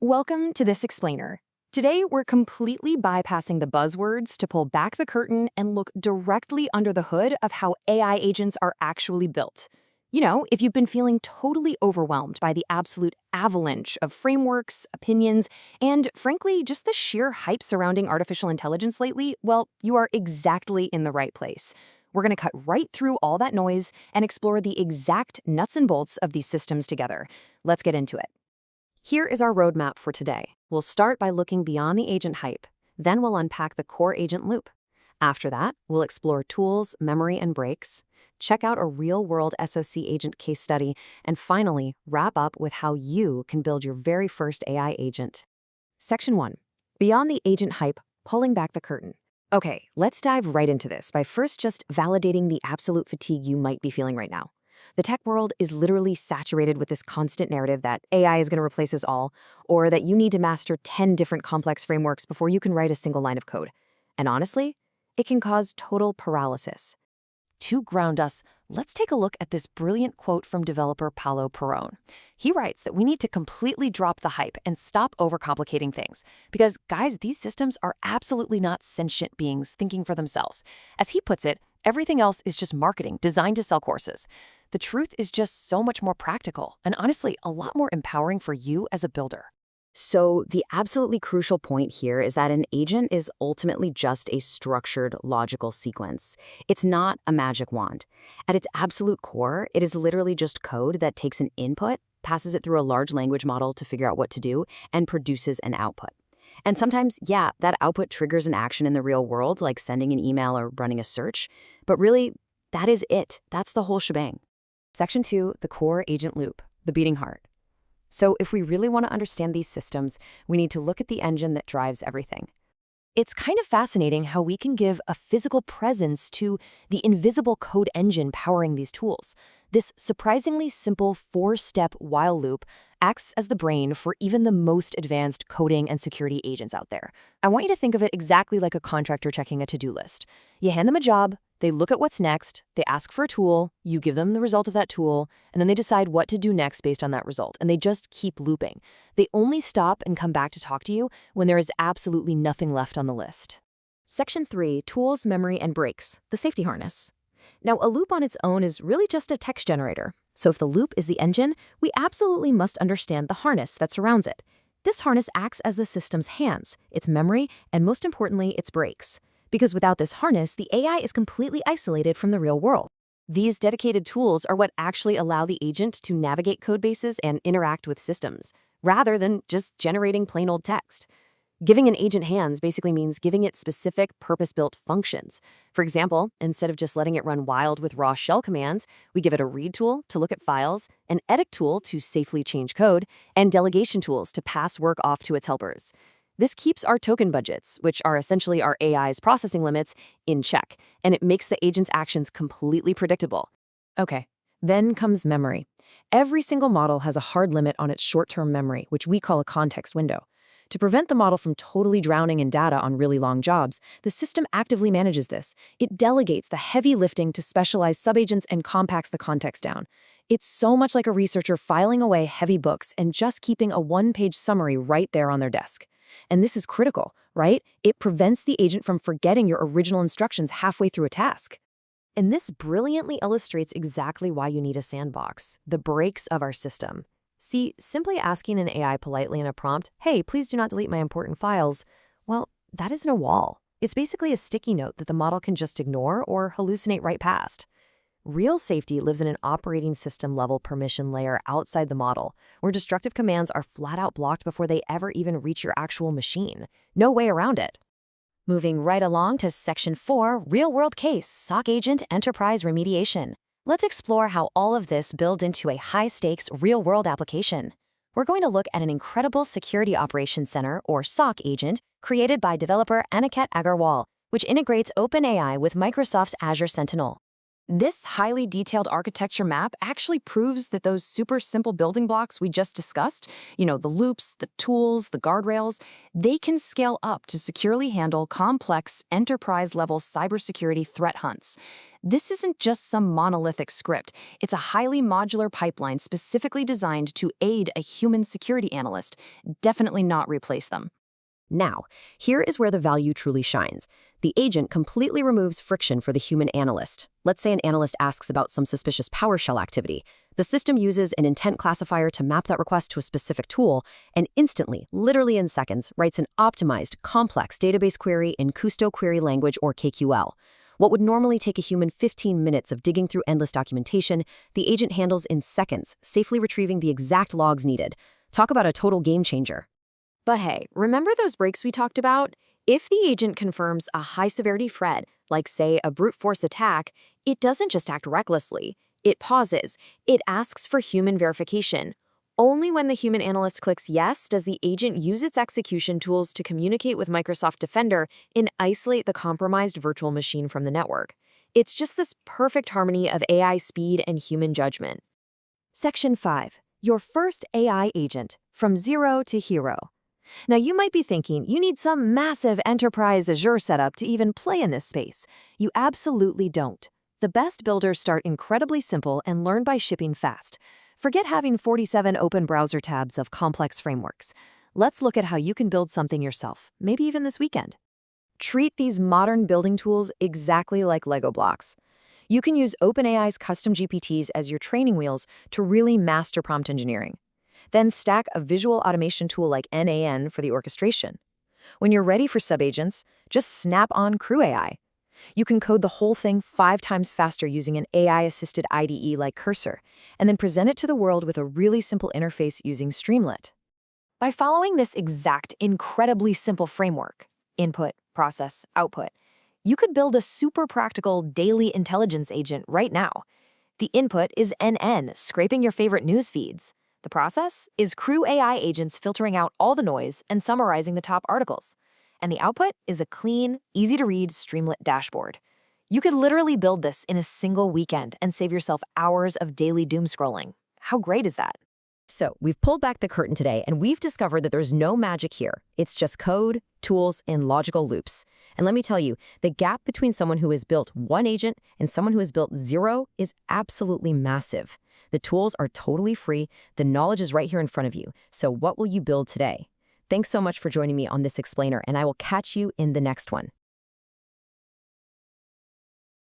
Welcome to This Explainer. Today, we're completely bypassing the buzzwords to pull back the curtain and look directly under the hood of how AI agents are actually built. You know, if you've been feeling totally overwhelmed by the absolute avalanche of frameworks, opinions, and frankly, just the sheer hype surrounding artificial intelligence lately, well, you are exactly in the right place. We're going to cut right through all that noise and explore the exact nuts and bolts of these systems together. Let's get into it. Here is our roadmap for today. We'll start by looking beyond the agent hype. Then we'll unpack the core agent loop. After that, we'll explore tools, memory, and breaks, check out a real-world SOC agent case study, and finally, wrap up with how you can build your very first AI agent. Section 1. Beyond the agent hype, pulling back the curtain. Okay, let's dive right into this by first just validating the absolute fatigue you might be feeling right now. The tech world is literally saturated with this constant narrative that AI is going to replace us all, or that you need to master 10 different complex frameworks before you can write a single line of code. And honestly, it can cause total paralysis. To ground us, let's take a look at this brilliant quote from developer Paulo Perrone. He writes that we need to completely drop the hype and stop overcomplicating things. Because, guys, these systems are absolutely not sentient beings thinking for themselves. As he puts it, everything else is just marketing designed to sell courses. The truth is just so much more practical and honestly a lot more empowering for you as a builder. So the absolutely crucial point here is that an agent is ultimately just a structured logical sequence. It's not a magic wand. At its absolute core, it is literally just code that takes an input, passes it through a large language model to figure out what to do, and produces an output. And sometimes, yeah, that output triggers an action in the real world, like sending an email or running a search. But really, that is it. That's the whole shebang. Section 2, the core agent loop, the beating heart. So if we really want to understand these systems, we need to look at the engine that drives everything. It's kind of fascinating how we can give a physical presence to the invisible code engine powering these tools. This surprisingly simple 4-step while loop acts as the brain for even the most advanced coding and security agents out there. I want you to think of it exactly like a contractor checking a to-do list. You hand them a job, they look at what's next, they ask for a tool, you give them the result of that tool, and then they decide what to do next based on that result, and they just keep looping. They only stop and come back to talk to you when there is absolutely nothing left on the list. Section 3, tools, memory, and breaks, the safety harness. Now, a loop on its own is really just a text generator. So if the loop is the engine, we absolutely must understand the harness that surrounds it. This harness acts as the system's hands, its memory, and most importantly, its brakes. Because without this harness, the AI is completely isolated from the real world. These dedicated tools are what actually allow the agent to navigate codebases and interact with systems, rather than just generating plain old text. Giving an agent hands basically means giving it specific purpose-built functions. For example, instead of just letting it run wild with raw shell commands, we give it a read tool to look at files, an edit tool to safely change code, and delegation tools to pass work off to its helpers. This keeps our token budgets, which are essentially our AI's processing limits, in check, and it makes the agent's actions completely predictable. Okay, then comes memory. Every single model has a hard limit on its short-term memory, which we call a context window. To prevent the model from totally drowning in data on really long jobs, the system actively manages this. It delegates the heavy lifting to specialized subagents and compacts the context down. It's so much like a researcher filing away heavy books and just keeping a one-page summary right there on their desk. And this is critical, right? It prevents the agent from forgetting your original instructions halfway through a task. And this brilliantly illustrates exactly why you need a sandbox, the brakes of our system. See, simply asking an AI politely in a prompt, "Hey, please do not delete my important files," well, that isn't a wall. It's basically a sticky note that the model can just ignore or hallucinate right past. Real safety lives in an operating system level permission layer outside the model, where destructive commands are flat out blocked before they ever even reach your actual machine. No way around it. Moving right along to Section 4, Real-World Case, SOC Agent Enterprise Remediation. Let's explore how all of this builds into a high-stakes, real-world application. We're going to look at an incredible Security Operations Center, or SOC agent, created by developer Aniket Agarwal, which integrates OpenAI with Microsoft's Azure Sentinel. This highly detailed architecture map actually proves that those super simple building blocks we just discussed, the loops, the tools, the guardrails, they can scale up to securely handle complex enterprise-level cybersecurity threat hunts. This isn't just some monolithic script. It's a highly modular pipeline specifically designed to aid a human security analyst, definitely not replace them. Now, here is where the value truly shines. The agent completely removes friction for the human analyst. Let's say an analyst asks about some suspicious PowerShell activity. The system uses an intent classifier to map that request to a specific tool, and instantly, literally in seconds, writes an optimized, complex database query in Custo query language or KQL. What would normally take a human 15 minutes of digging through endless documentation, the agent handles in seconds, safely retrieving the exact logs needed. Talk about a total game changer. But hey, remember those breaks we talked about? If the agent confirms a high-severity threat, like say a brute force attack, it doesn't just act recklessly. It pauses. It asks for human verification. Only when the human analyst clicks yes does the agent use its execution tools to communicate with Microsoft Defender and isolate the compromised virtual machine from the network. It's just this perfect harmony of AI speed and human judgment. Section 5. Your first AI agent, from zero to hero. Now, you might be thinking you need some massive enterprise Azure setup to even play in this space. You absolutely don't. The best builders start incredibly simple and learn by shipping fast. Forget having 47 open browser tabs of complex frameworks. Let's look at how you can build something yourself, maybe even this weekend. Treat these modern building tools exactly like Lego blocks. You can use OpenAI's custom GPTs as your training wheels to really master prompt engineering. Then stack a visual automation tool like n8n for the orchestration. When you're ready for subagents, just snap on CrewAI. You can code the whole thing 5 times faster using an AI-assisted IDE like Cursor, and then present it to the world with a really simple interface using Streamlit. By following this exact, incredibly simple framework, input, process, output, you could build a super practical daily intelligence agent right now. The input is n8n, scraping your favorite news feeds. The process is CrewAI agents filtering out all the noise and summarizing the top articles. And the output is a clean, easy-to-read Streamlit dashboard. You could literally build this in a single weekend and save yourself hours of daily doom scrolling. How great is that? So, we've pulled back the curtain today, and we've discovered that there's no magic here. It's just code, tools, and logical loops. And let me tell you, the gap between someone who has built one agent and someone who has built 0 is absolutely massive. The tools are totally free. The knowledge is right here in front of you. So what will you build today? Thanks so much for joining me on this explainer, and I will catch you in the next one.